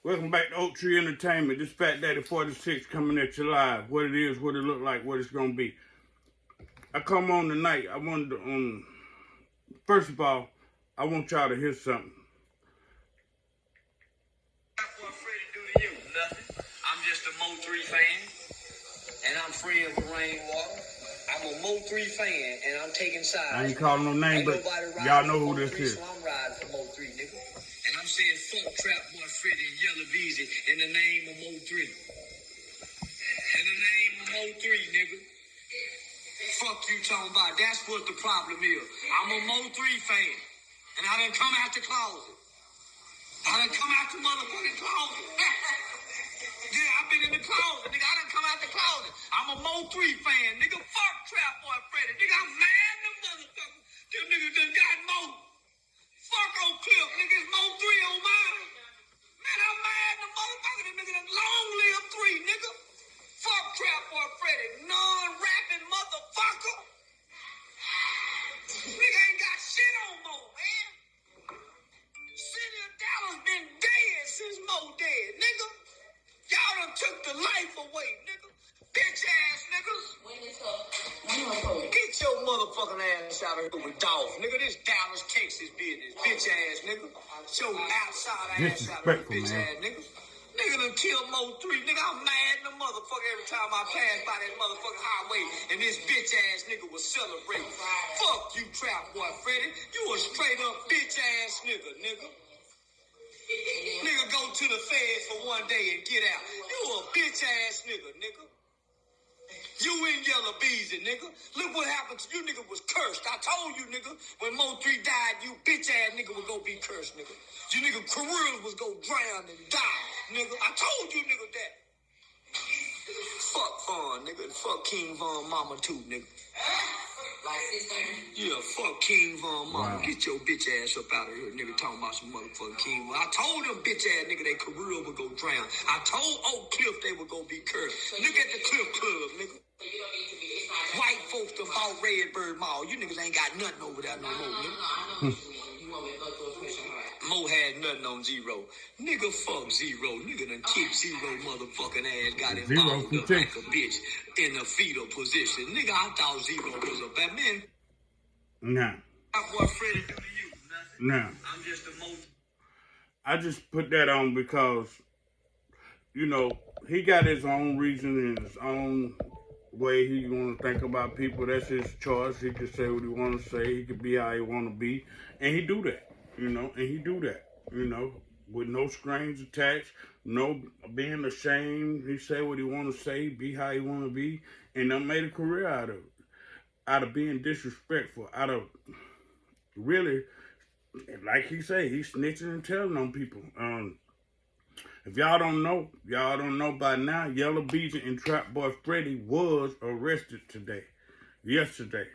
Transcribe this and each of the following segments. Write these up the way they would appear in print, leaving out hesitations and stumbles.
Welcome back to Oak Tree Entertainment. This Fat Daddy 46 coming at you live. What it is, what it look like, what it's gonna be. I come on tonight. I wanted to, first of all, I want y'all to hear something. What Freddie do to you? Nothing. I'm just a Mo 3 fan, and I'm free of the rainwater. I'm a Mo 3 fan, and I'm taking sides. I ain't calling no name, but y'all know who this is. So I'm riding for Mo 3, nigga. And I'm saying fuck Trapboy, Freedy&Y.Beezy in the name of Mo 3. In the name of Mo 3, nigga. Fuck you talking about. That's what the problem is. I'm a Mo 3 fan, and I done come out the closet. I done come out the motherfucking closet. Yeah, I've been in the closet, nigga. I done come out the closet. I'm a Mo 3 fan, nigga. Fuck Trapboy Freddy. Nigga, I'm mad them motherfuckers. Them niggas done got Mo. Fuck on Cliff, nigga. It's Mo 3 on mine. Man, I'm mad them motherfuckers. Them niggas done long live 3, nigga. Fuck Trapboy Freddy. Non-rapping motherfucker. Nigga ain't got shit on Mo, man. City of Dallas been dead since Mo dead, nigga. Y'all done took the life away, nigga. Bitch ass niggas. Get your motherfucking ass out of here with Dolph, nigga. This Dallas, Texas business, bitch ass nigga. Show outside ass out of here, bitch ass nigga. Nigga done killed Mo 3, nigga. I'm mad in the motherfucker every time I pass by that motherfucking highway and this bitch ass nigga was celebrating. Fuck you, Trapboy Freddy. You a straight up bitch ass nigga, nigga. Nigga go to the feds for one day and get out. You a bitch ass nigga, nigga. You in Yellow Beezy, nigga. Look what happened to you, nigga was cursed. I told you, nigga, when Mo 3 died, you bitch ass nigga would go be cursed, nigga. You nigga careers was go drown and die, nigga. I told you, nigga, that. Fuck Vaughn, nigga. Fuck King Von Mama too, nigga. Yeah, fuck King Von Mama. Wow. Get your bitch ass up out of here, nigga, talking about some motherfucking King Von. I told them bitch ass nigga their career would go drown. I told Oak Cliff they would go be cursed. Look at the Cliff Club, nigga. White folks done bought Redbird Mall. You niggas ain't got nothing over there no more, nigga. Mo had nothing on Zero. Nigga, fuck Zero. Nigga done kicked Zero motherfucking ass. Got him bound up like a bitch in a fetal position. Nigga, I thought Zero was a bad man. Nah. What Freddie do to you? Nothing. Nah. I'm just a Mo. I just put that on because, you know, he got his own reason and his own way he want to think about people. That's his choice. He can say what he want to say. He can be how he want to be. And he do that, you know, and he do that, you know, with no strings attached, no being ashamed. He say what he want to say, be how he want to be, and done made a career out of it. Out of being disrespectful, out of really, like he say, he's snitching and telling on people. If y'all don't know by now, Yellow Beezy and Trapboy Freddy was arrested yesterday.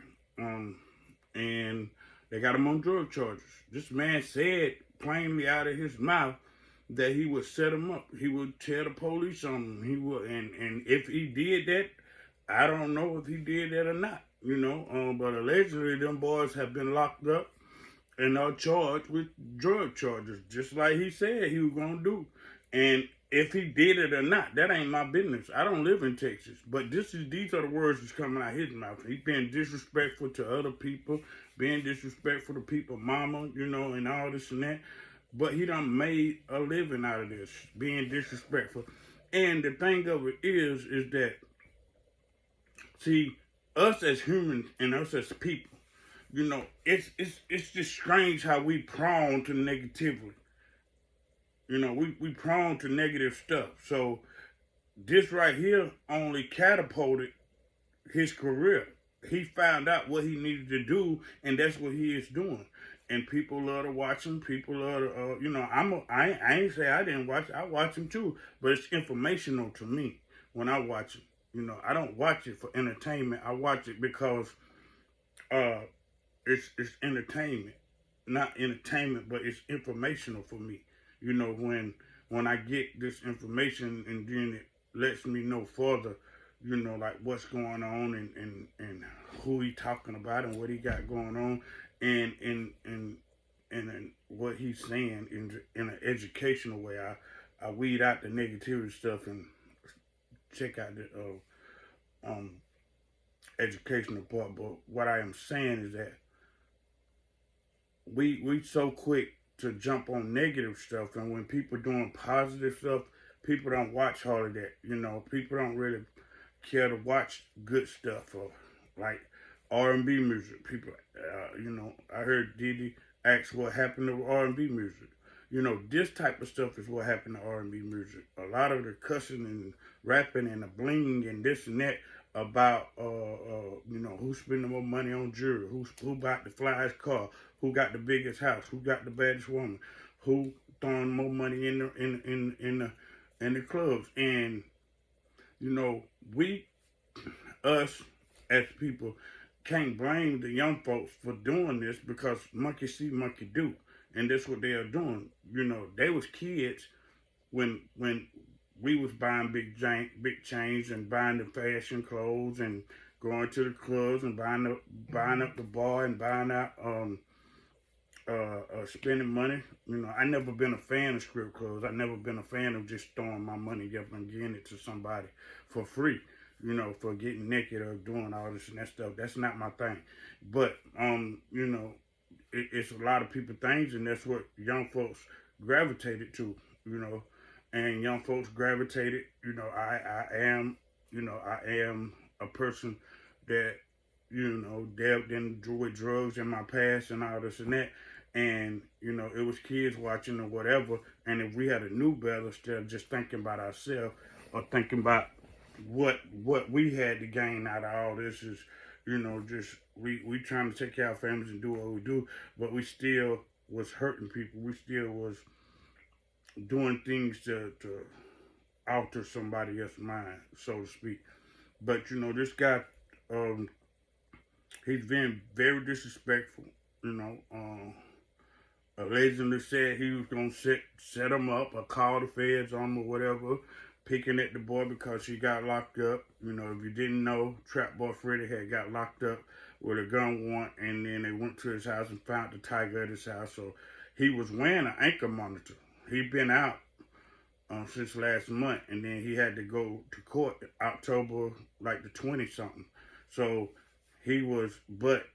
And they got him on drug charges. This man said plainly out of his mouth that he would set him up. He would tell the police on him. He would, and if he did that, I don't know if he did that or not, you know. But allegedly, them boys have been locked up and are charged with drug charges, just like he said he was gonna do. And if he did it or not, that ain't my business. I don't live in Texas. But these are the words that's coming out of his mouth. He being disrespectful to other people, being disrespectful to people, mama, you know, and all this and that. But he done made a living out of this, being disrespectful. And the thing of it is that, see, us as humans and us as people, you know, it's just strange how we prone to negativity. You know, we prone to negative stuff. So this right here only catapulted his career. He found out what he needed to do, and that's what he is doing. And people love to watch him. People love to, you know, I ain't say I didn't watch it. I watch him too, but it's informational to me when I watch it. You know, I don't watch it for entertainment. I watch it because it's entertainment, not entertainment, but it's informational for me. You know, when I get this information and then it lets me know further, you know, like what's going on and who he talking about and what he got going on and what he's saying in an educational way. I weed out the negativity stuff and check out the educational part. But what I am saying is that we so quick to jump on negative stuff, and when people doing positive stuff, people don't watch all of that. People don't really care to watch good stuff or like R&B music. People, I heard Diddy ask what happened to R&B music. This type of stuff is what happened to R&B music. A lot of the cussing and rapping and the bling and this and that about, who spending more money on jewelry, who bought the flyest car, who got the biggest house, who got the baddest woman, who throwing more money in the clubs. And us as people can't blame the young folks for doing this, because monkey see, monkey do, and that's what they are doing. They was kids when we was buying big chains and buying the fashion clothes and going to the clubs and buying up the bar and buying out spending money. I never been a fan of strip clubs. I never been a fan of just throwing my money up and giving it to somebody for free. For getting naked or doing all this and that stuff. That's not my thing. But it's a lot of people things, and that's what young folks gravitated to. And young folks gravitated. I am a person that delved into with drugs in my past and all this and that. And it was kids watching or whatever. And if we had a new better, instead of just thinking about ourselves or thinking about what we had to gain out of all this, is just we trying to take care of our families and do what we do, but we still was hurting people. We still was doing things to alter somebody else's mind, so to speak. But this guy, he's been very disrespectful. Allegedly said he was gonna set him up or call the feds on him or whatever, picking at the boy because he got locked up. If you didn't know, Trapboy Freddie had got locked up with a gun warrant, and then they went to his house and found the tiger at his house. So he was wearing an ankle monitor. He'd been out since last month, and then he had to go to court October like the 20-something. So he was, but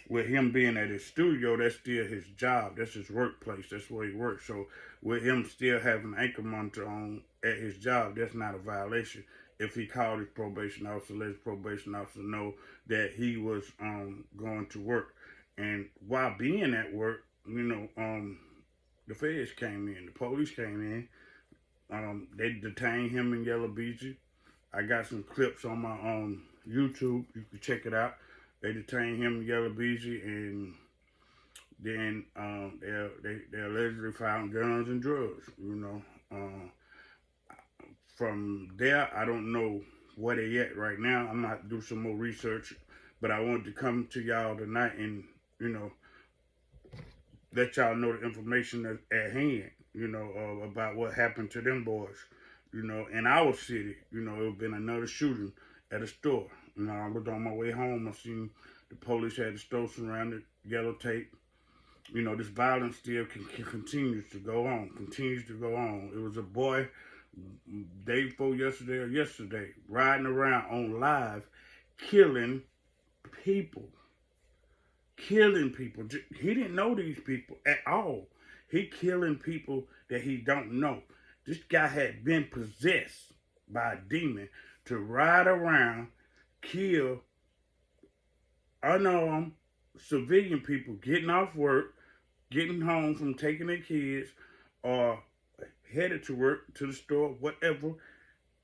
with him being at his studio, that's still his job. That's his workplace. That's where he works. So with him still having an ankle monitor on at his job, that's not a violation. If he called his probation officer, let his probation officer know that he was going to work. And while being at work, the feds came in, the police came in. They detained him in Beezy. I got some clips on my YouTube. You can check it out. They detained him in Beezy, and then they allegedly found guns and drugs. From there, I don't know where they at right now. I'm gonna have to do some more research, but I wanted to come to y'all tonight and let y'all know the information at hand. About what happened to them boys. In our city. It been another shooting at a store. I was on my way home. I seen the police had the store surrounded, yellow tape. This violence still continues to go on. It was a boy day before yesterday riding around on live, killing people. He didn't know these people at all. He killing people that he don't know. This guy had been possessed by a demon to ride around, kill unarmed civilian people getting off work, getting home from taking their kids, or headed to work, to the store, whatever.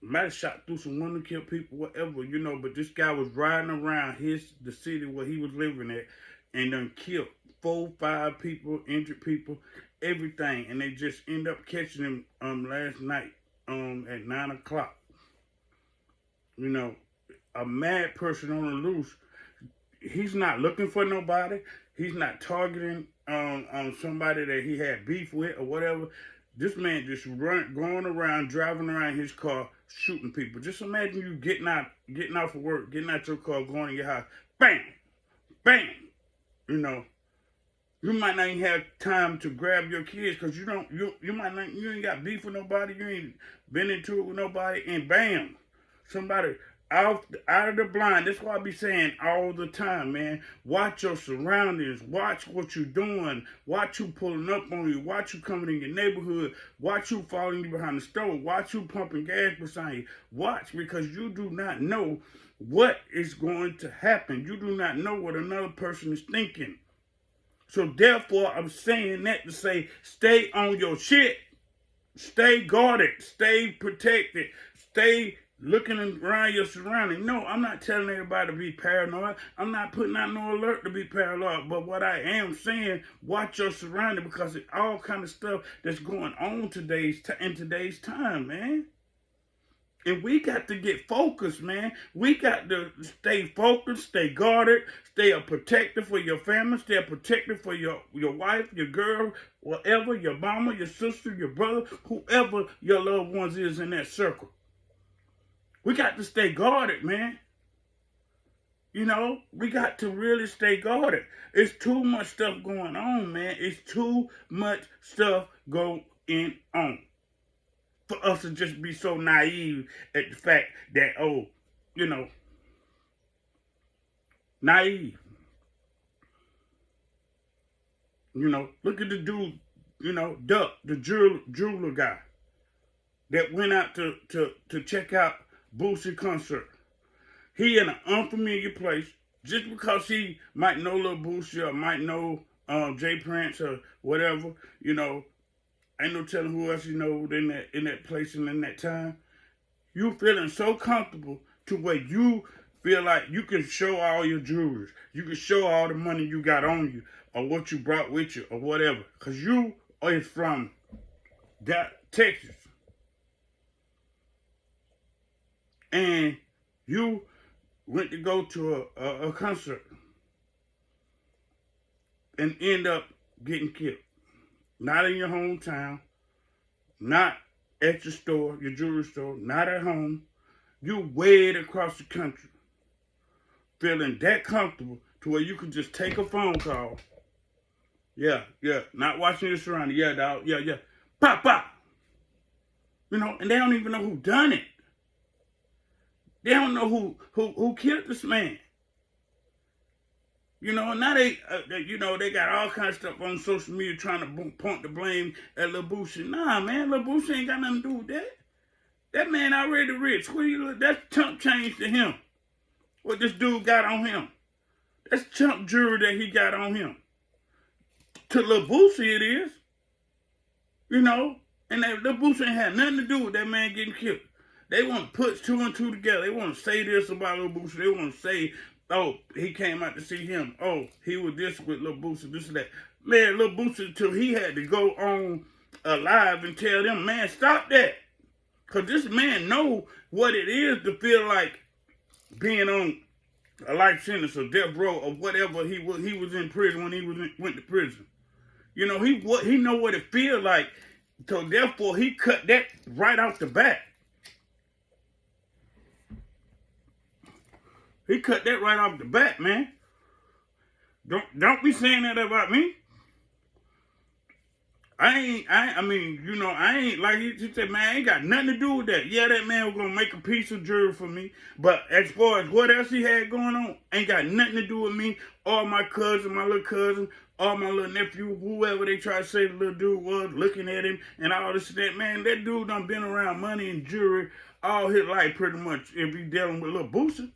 Might have shot through some window, killed people, whatever, but this guy was riding around the city where he was living at, and done killed 4, 5 people, injured people, everything. And they just end up catching him last night at 9 o'clock. A mad person on the loose. He's not looking for nobody. He's not targeting on somebody that he had beef with or whatever. This man just going around, driving around his car, shooting people. Just imagine you getting off of work, getting out your car, going to your house, bang, bang. You might not even have time to grab your kids because you might not, you ain't got beef with nobody, you ain't been into it with nobody, and bam, somebody out of the blind. That's why I be saying all the time, man. Watch your surroundings. Watch what you're doing. Watch who pulling up on you. Watch who coming in your neighborhood. Watch who following you behind the stove. Watch who pumping gas beside you. Watch, because you do not know what is going to happen. You do not know what another person is thinking. So therefore, I'm saying that to say, stay on your shit. Stay guarded. Stay protected. Stay looking around your surroundings. No, I'm not telling everybody to be paranoid. I'm not putting out no alert to be paranoid. But what I am saying, watch your surroundings, because it's all kind of stuff that's going on in today's time, man. And we got to get focused, man. We got to stay focused, stay guarded, stay a protector for your family, stay a protector for your wife, your girl, whatever, your mama, your sister, your brother, whoever your loved ones is in that circle. We got to stay guarded, man. You know, we got to really stay guarded. It's too much stuff going on, man. It's too much stuff going on for us to just be so naive at the fact that, oh, you know, naive. You know, look at the dude, you know, Duck, the jeweler guy that went out to check out Boosie concert. He in an unfamiliar place, just because he might know Lil Boosie or might know Jay Prince or whatever, you know, ain't no telling who else you know in that place and in that time. You feeling so comfortable to where you feel like you can show all your jewelry. You can show all the money you got on you or what you brought with you or whatever. Because you are from Texas. And you went to go to a concert and end up getting killed. Not in your hometown, not at your store, your jewelry store, not at home. You weighed across the country, feeling that comfortable to where you could just take a phone call. Yeah, not watching your surroundings. Yeah, dog, yeah. Pop, pop. You know, and they don't even know who done it. They don't know who killed this man. You know, now they got all kinds of stuff on social media trying to point the blame at Lil Boosie. Nah, man, Lil Boosie ain't got nothing to do with that. That man already rich. That's chump change to him. What this dude got on him. That's chump jewelry that he got on him. To Lil Boosie it is. You know, and Lil Boosie ain't had nothing to do with that man getting killed. They want to put two and two together. They want to say this about Lil Boosie. They want to say, oh, he came out to see him. Oh, he was this with Lil Boosie, this and that. Man, Lil Boosie, until he had to go on live and tell them, man, stop that. Because this man know what it is to feel like being on a life sentence or death row or whatever he was in prison when he went to prison. You know, he know what it feel like. So therefore, he cut that right off the bat. He cut that right off the bat, man. Don't be saying that about me. I mean, you know, I ain't, like he said, man, I ain't got nothing to do with that. Yeah, that man was gonna make a piece of jewelry for me, but as far as what else he had going on, ain't got nothing to do with me, or my cousin, my little cousin, or my little nephew, whoever they try to say the little dude was, looking at him, and all this and that. Man, that dude done been around money and jewelry all his life pretty much if he dealing with Lil Boosie.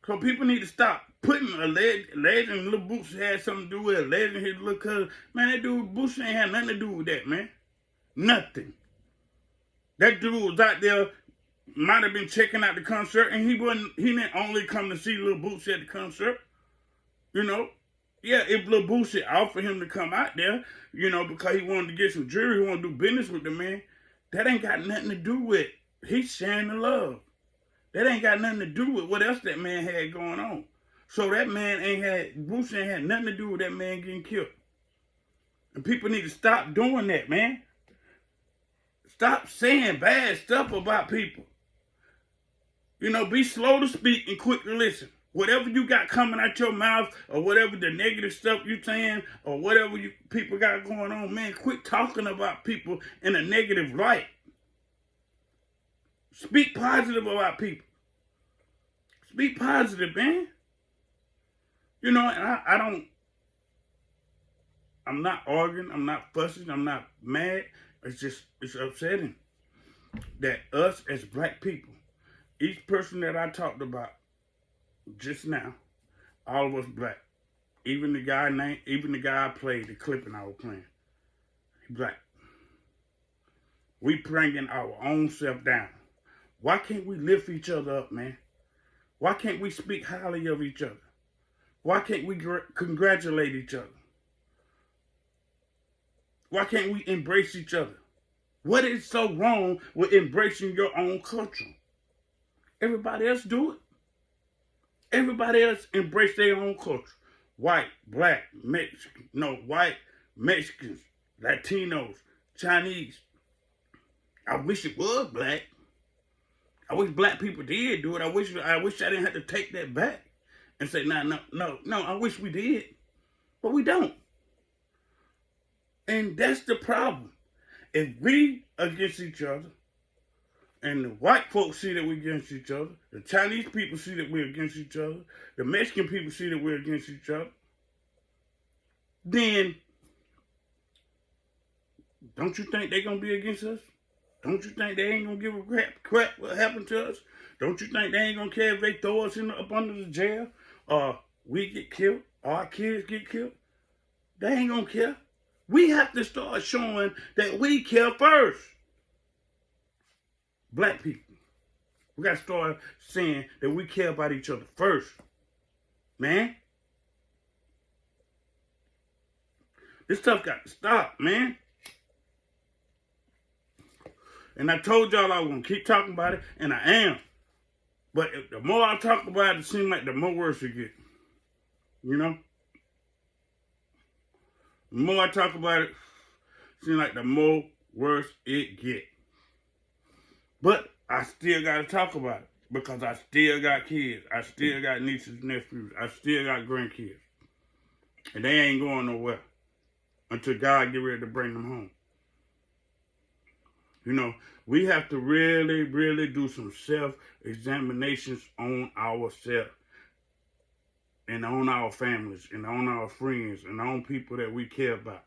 So people need to stop putting a legend Lil Boosie had something to do with a legend, his little cousin. Man, that dude Boosie ain't had nothing to do with that, man. Nothing. That dude was out there, might have been checking out the concert, and he didn't only come to see Lil Boosie at the concert. You know? Yeah, if Lil Boosie offered him to come out there, you know, because he wanted to get some jewelry, he wanted to do business with the man, that ain't got nothing to do with it. He's sharing the love. That ain't got nothing to do with what else that man had going on. So that man Boosie ain't had nothing to do with that man getting killed. And people need to stop doing that, man. Stop saying bad stuff about people. You know, be slow to speak and quick to listen. Whatever you got coming out your mouth, or whatever the negative stuff you saying, or whatever people got going on, man, quit talking about people in a negative light. Speak positive about people. Speak positive, man. You know, and I'm not arguing, I'm not fussing, I'm not mad. It's upsetting that us as black people, each person that I talked about just now, all of us black. Even the guy I played, the clipping I was playing, he black. We bringing our own self down. Why can't we lift each other up, man? Why can't we speak highly of each other? Why can't we congratulate each other? Why can't we embrace each other? What is so wrong with embracing your own culture? Everybody else do it. Everybody else embrace their own culture. White, black, Mexican, white, Mexicans, Latinos, Chinese. I wish it was black. I wish black people did do it. I wish I didn't have to take that back and say, no, I wish we did. But we don't. And that's the problem. If we against each other, and the white folks see that we're against each other, the Chinese people see that we're against each other, the Mexican people see that we're against each other, then don't you think they're going to be against us? Don't you think they ain't going to give a crap what happened to us? Don't you think they ain't going to care if they throw us up under the jail, or we get killed, or our kids get killed? They ain't going to care. We have to start showing that we care first. Black people. We got to start saying that we care about each other first. Man. This stuff got to stop, man. And I told y'all I was going to keep talking about it, and I am. But the more I talk about it, it seems like the more worse it gets. You know? The more I talk about it, it seems like the more worse it gets. But I still got to talk about it, because I still got kids. I still got nieces and nephews. I still got grandkids. And they ain't going nowhere until God get ready to bring them home. You know, we have to really, really do some self-examinations on ourselves, and on our families, and on our friends, and on people that we care about.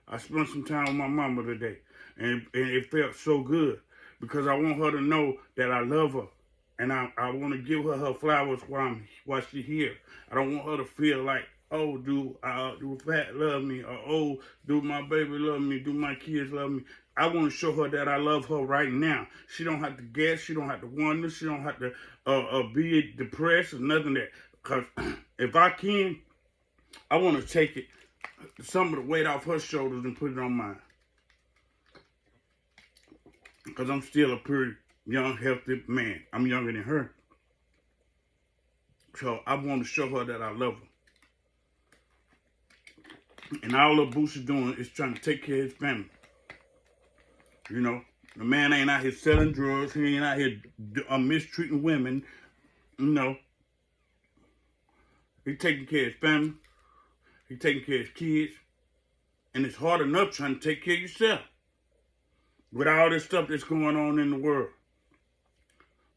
I spent some time with my mama today, and it felt so good, because I want her to know that I love her, and I want to give her flowers while she's here. I don't want her to feel like, oh, do Fat love me, or oh, do my baby love me, do my kids love me. I want to show her that I love her right now. She don't have to guess, she don't have to wonder, she don't have to be depressed or nothing that. Because if I can, I want to take some of the weight off her shoulders and put it on mine. Because I'm still a pretty young, healthy man. I'm younger than her. So I want to show her that I love her. And all the Boots is doing is trying to take care of his family. You know, the man ain't out here selling drugs. He ain't out here mistreating women. You know, he taking care of his family. He taking care of his kids. And it's hard enough trying to take care of yourself with all this stuff that's going on in the world.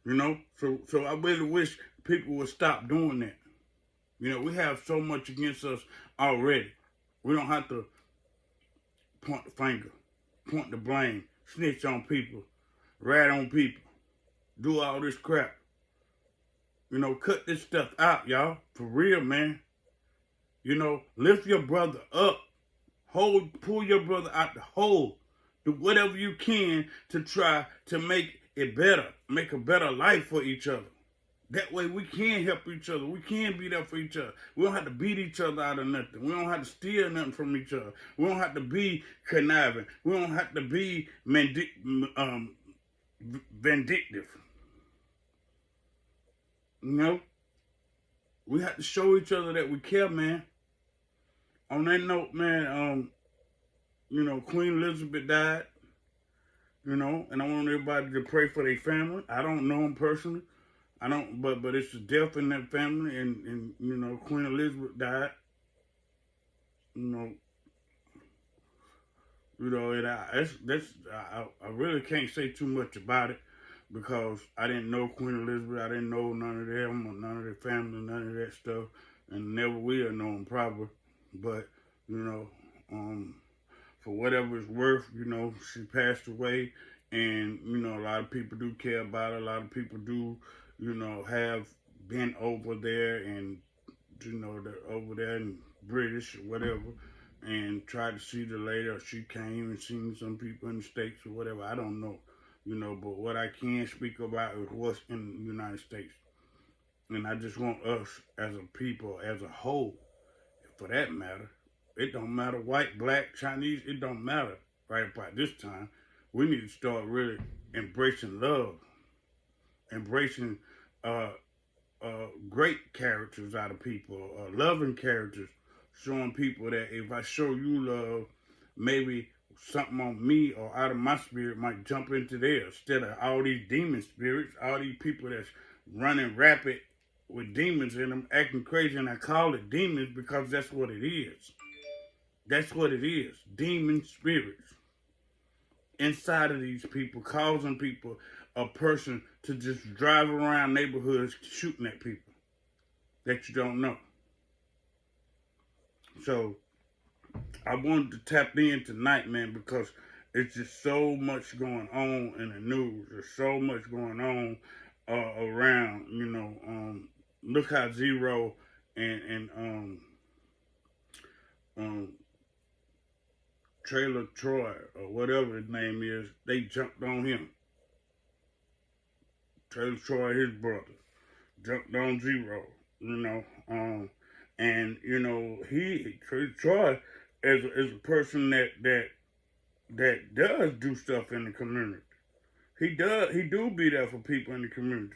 You know, so I really wish people would stop doing that. You know, we have so much against us already. We don't have to point the finger, point the blame, snitch on people, rat on people, do all this crap. You know, cut this stuff out, y'all. For real, man. You know, lift your brother up. Pull your brother out the hole. Do whatever you can to try to make it better. Make a better life for each other. That way we can help each other. We can be there for each other. We don't have to beat each other out of nothing. We don't have to steal nothing from each other. We don't have to be conniving. We don't have to be vindictive. You know? We have to show each other that we care, man. On that note, man, you know, Queen Elizabeth died. you know, and I want everybody to pray for their family. I don't know them personally. I don't, but it's a death in that family, and you know, Queen Elizabeth died. You and I really can't say too much about it because I didn't know Queen Elizabeth. I didn't know none of them or none of their family, none of that stuff, and never will know them probably. But you know, um, for whatever it's worth, you know, she passed away, and you know, a lot of people do care about her. A lot of people do, you know, have been over there and you know, over there in British or whatever, and tried to see the lady, or she came and seen some people in the States or whatever. I don't know, you know, but what I can speak about is what's in the United States. And I just want us as a people, as a whole, for that matter, it don't matter white, black, Chinese, it don't matter right about this time. We need to start really embracing love, embracing uh, great characters out of people, loving characters, showing people that if I show you love, maybe something on me or out of my spirit might jump into theirs instead of all these demon spirits, all these people that's running rapid with demons in them, acting crazy, and I call it demons because that's what it is. That's what it is. Demon spirits inside of these people, causing people, a person to just drive around neighborhoods shooting at people that you don't know. So I wanted to tap in tonight, man, because it's just so much going on in the news. There's so much going on around. Look how Zero and um, Trailer Troy or whatever his name is, they jumped on him. Trailer Troy, his brother, jumped on Zero. You know, and you know Trailer Troy is a person that does do stuff in the community. He do be there for people in the community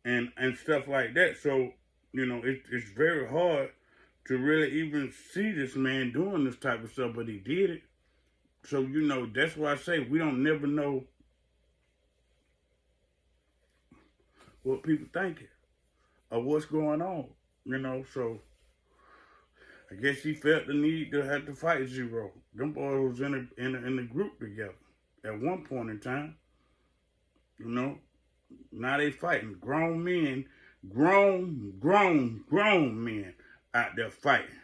and stuff like that. So it's very hard to really even see this man doing this type of stuff, but he did it. So that's why I say we don't never know what people thinking or what's going on. So I guess he felt the need to have to fight Zero. Them boys was in a group together at one point in time. You know, now they fighting grown men, grown men out there fighting.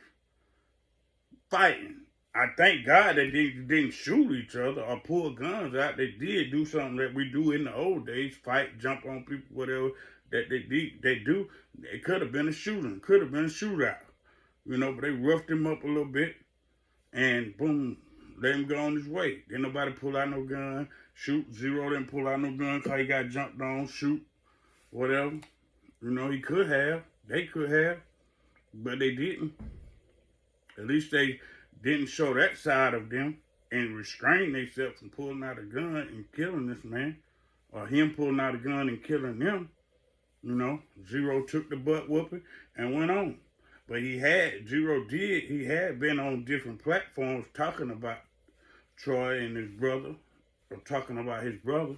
I thank God they didn't shoot each other or pull guns out. They did do something that we do in the old days: fight, jump on people, whatever that they did. They do. It could have been a shooting, could have been a shootout. But they roughed him up a little bit, and boom, let him go on his way. Didn't nobody pull out no gun, shoot. Zero didn't pull out no gun because he got jumped on, shoot, whatever. He could have, they could have, but they didn't. At least they didn't show that side of them and restrain themselves from pulling out a gun and killing this man, or him pulling out a gun and killing them. Zero took the butt whooping and went on. But he had been on different platforms talking about Troy and his brother, or talking about his brother,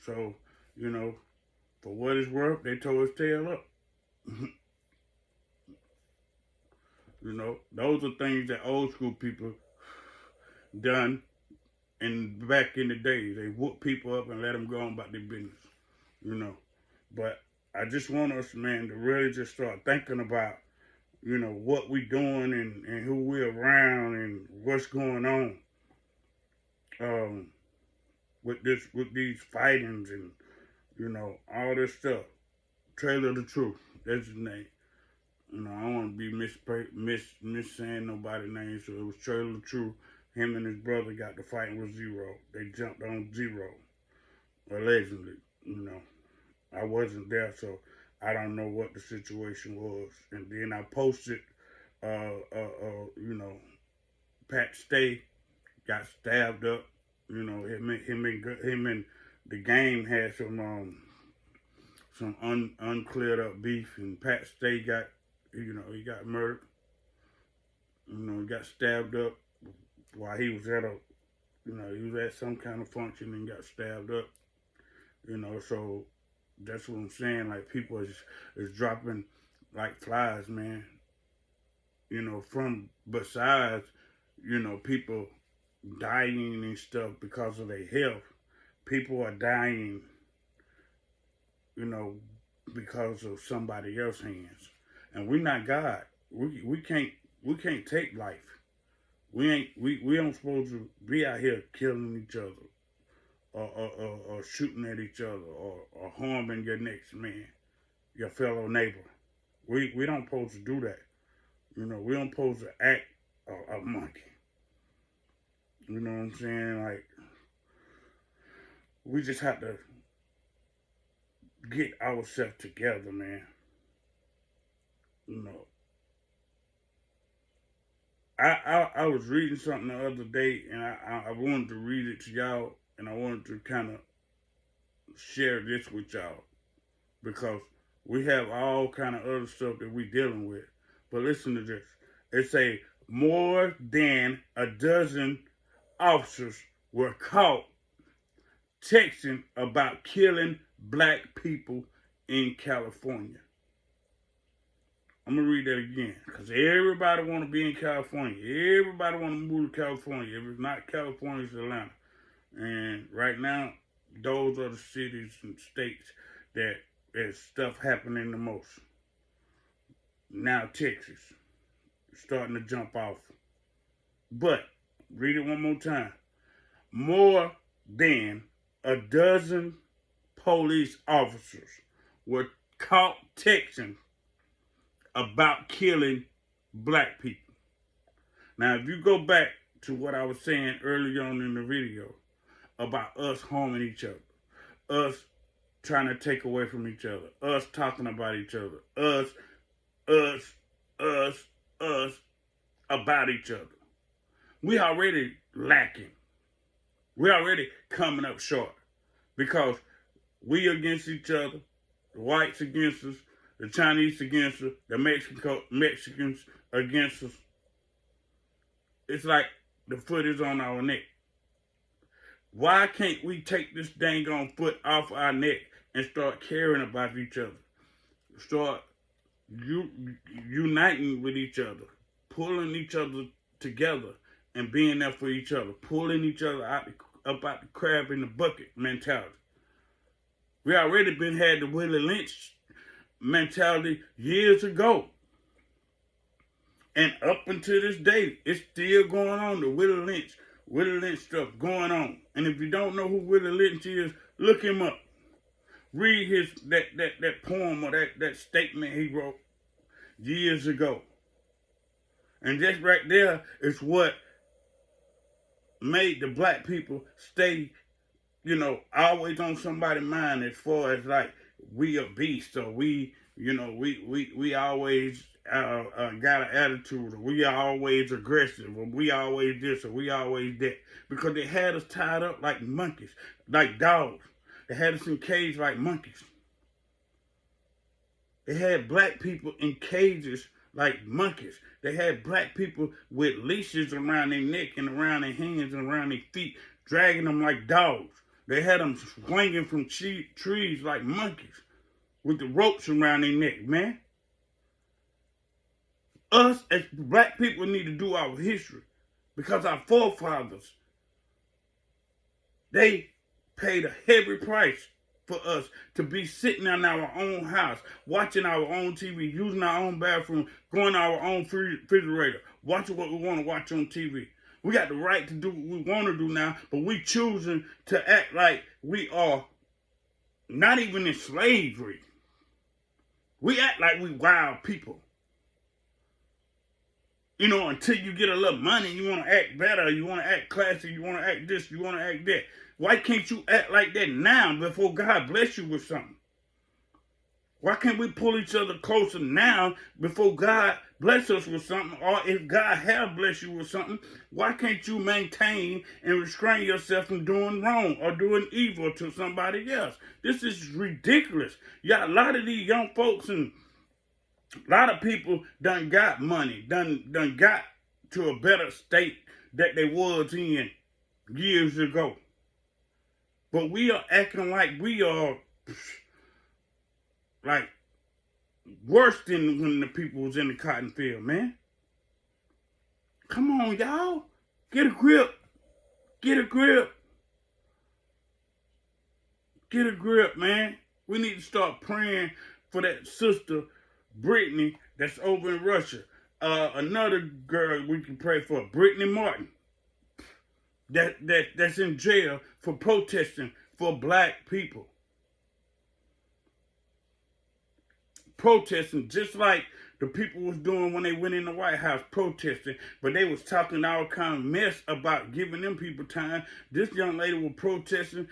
So, for what it's worth, they tore his tail up. Those are things that old school people done and back in the days. They whoop people up and let them go on about their business, But I just want us, man, to really just start thinking about, what we doing and who we're around and what's going on with these fightings and, all this stuff. Trailer the Truth, that's his name. I don't want to be saying nobody's name, so it was Trailer the Truth. Him and his brother got to fighting with Zero. They jumped on Zero, allegedly. I wasn't there, so I don't know what the situation was. And then I posted, Pat Stay got stabbed up. Him and the game had some uncleared up beef, and Pat Stay got, he got murdered. He got stabbed up while he was at You know, he was at some kind of function and got stabbed up. You know, so that's what I'm saying. Like people is dropping like flies, man. You know, from besides, you know, people dying and stuff because of their health. People are dying, you know, because of somebody else's hands. And we're not God. We can't take life. We don't supposed to be out here killing each other or shooting at each other or harming your next man, your fellow neighbor. We don't supposed to do that. You know, we don't supposed to act a monkey. You know what I'm saying? Like we just have to get ourselves together, man. You know, I was reading something the other day, and I wanted to read it to y'all, and I wanted to kind of share this with y'all because we have all kind of other stuff that we dealing with. But listen to this. It say more than a dozen officers were caught texting about killing black people in California. I'm gonna read that again, because everybody want to be in California. Everybody want to move to California. If it's not California, it's Atlanta. And right now, those are the cities and states that there's stuff happening the most. Now Texas is starting to jump off. But, read it one more time. More than a dozen police officers were caught texting about killing black people. Now, if you go back to what I was saying early on in the video about us harming each other, us trying to take away from each other, us talking about each other, us about each other, we already lacking. We already coming up short because we against each other, the whites against us, the Chinese against us, the Mexicans against us. It's like the foot is on our neck. Why can't we take this dang on foot off our neck and start caring about each other? Start uniting with each other, pulling each other together and being there for each other, pulling each other up out the crab in the bucket mentality. We already had the Willie Lynch mentality years ago. And up until this day, it's still going on, the Willie Lynch stuff going on. And if you don't know who Willie Lynch is, look him up. Read his that poem or that statement he wrote years ago. And just right there is what made the black people stay, you know, always on somebody's mind as far as like we a beast or we, you know, we always got an attitude or we are always aggressive or we always this or we always that. Because they had us tied up like monkeys, like dogs. They had us in cages like monkeys. They had black people in cages like monkeys. They had black people with leashes around their neck and around their hands and around their feet, dragging them like dogs. They had them swinging from trees like monkeys with the ropes around their neck, man. Us as black people need to do our history because our forefathers, they paid a heavy price for us to be sitting in our own house, watching our own TV, using our own bathroom, going to our own refrigerator, watching what we want to watch on TV. We got the right to do what we want to do now, but we choosing to act like we are not even in slavery. We act like we wild people. You know, until you get a little money, you want to act better, you want to act classy, you want to act this, you want to act that. Why can't you act like that now before God bless you with something? Why can't we pull each other closer now before God bless us with something? Or if God have blessed you with something, why can't you maintain and restrain yourself from doing wrong or doing evil to somebody else? This is ridiculous. Yeah, a lot of these young folks and a lot of people done got money, done got to a better state that they was in years ago. But we are acting like we are like worse than when the people was in the cotton field, man. Come on, y'all. Get a grip. Get a grip. Get a grip, man. We need to start praying for that sister, Brittany, that's over in Russia. Another girl we can pray for, Brittany Martin, that's in jail for protesting for black people. Protesting just like the people was doing when they went in the White House protesting, but they was talking all kind of mess about giving them people time. This young lady was protesting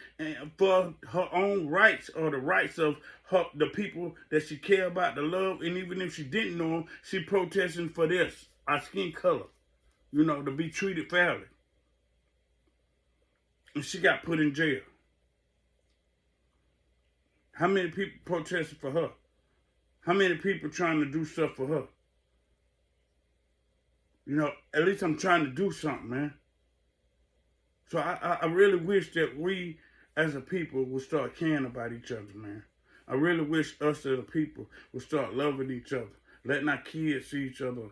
for her own rights, or the rights of the people that she cared about, to love, and even if she didn't know them, she protesting for this, our skin color, to be treated fairly. And she got put in jail. How many people protested for her? How many people trying to do stuff for her? At least I'm trying to do something, man. So I really wish that we as a people would start caring about each other, man. I really wish us as a people would start loving each other. Letting our kids see each other,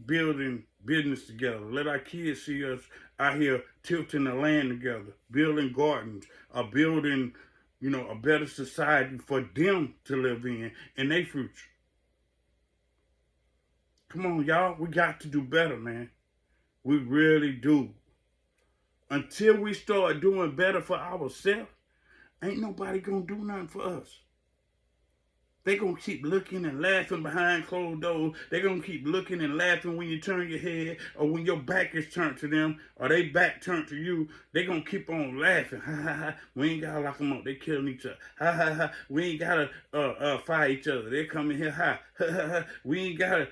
building business together. Let our kids see us out here tilting the land together, building gardens, or building a better society for them to live in their future. Come on, y'all. We got to do better, man. We really do. Until we start doing better for ourselves, ain't nobody gonna do nothing for us. They gonna keep looking and laughing behind closed doors. They gonna keep looking and laughing when you turn your head, or when your back is turned to them, or they back turned to you. They gonna keep on laughing. Ha ha ha. We ain't gotta lock them up. They killing each other. Ha ha ha. We ain't gotta fire each other. They coming here high. Ha ha ha. We ain't gotta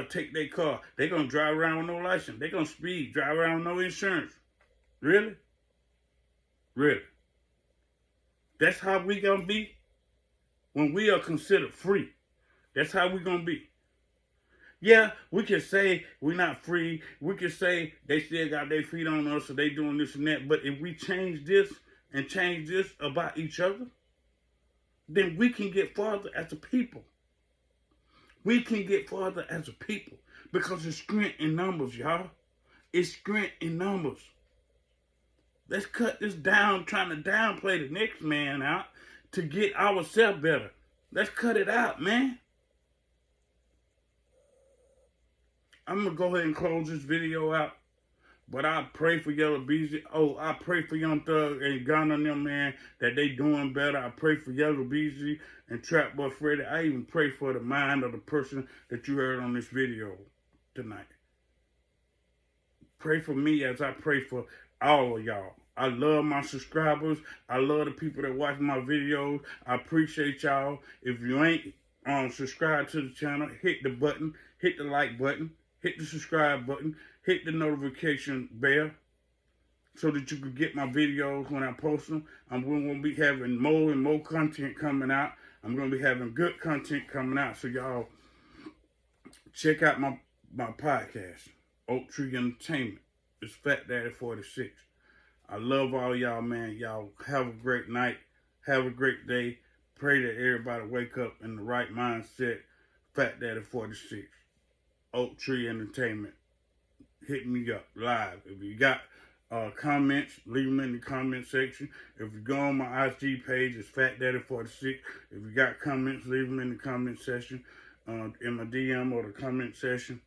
take their car. They gonna drive around with no license. They gonna speed, drive around with no insurance. Really? Really? That's how we gonna be? When we are considered free, that's how we're going to be. Yeah, we can say we're not free. We can say they still got their feet on us, so they doing this and that. But if we change this and change this about each other, then we can get farther as a people. We can get farther as a people because it's strength in numbers, y'all. It's strength in numbers. Let's cut this down, trying to downplay the next man out to get ourselves better. Let's cut it out, man. I'm going to go ahead and close this video out. But I pray for Yellow-Beezy. Oh, I pray for Young Thug and Ghana and them, man, that they doing better. I pray for Yellow-Beezy and Trapboy Freddie. I even pray for the mind of the person that you heard on this video tonight. Pray for me as I pray for all of y'all. I love my subscribers. I love the people that watch my videos. I appreciate y'all. If you ain't subscribed to the channel, hit the button, hit the like button, hit the subscribe button, hit the notification bell so that you can get my videos when I post them. I'm going to be having more and more content coming out. I'm going to be having good content coming out. So y'all check out my podcast, Oak Tree Entertainment. It's Fat Daddy 46. I love all y'all, man. Y'all have a great night. Have a great day. Pray that everybody wake up in the right mindset. Fat Daddy 46. Oak Tree Entertainment. Hit me up live. If you got comments, leave them in the comment section. If you go on my IG page, it's Fat Daddy 46. If you got comments, leave them in the comment section. In my DM or the comment section.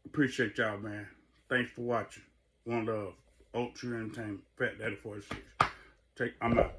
Appreciate y'all, man. Thanks for watching. One love. Oak Tree Entertainment, Fat Daddy 46. I'm out.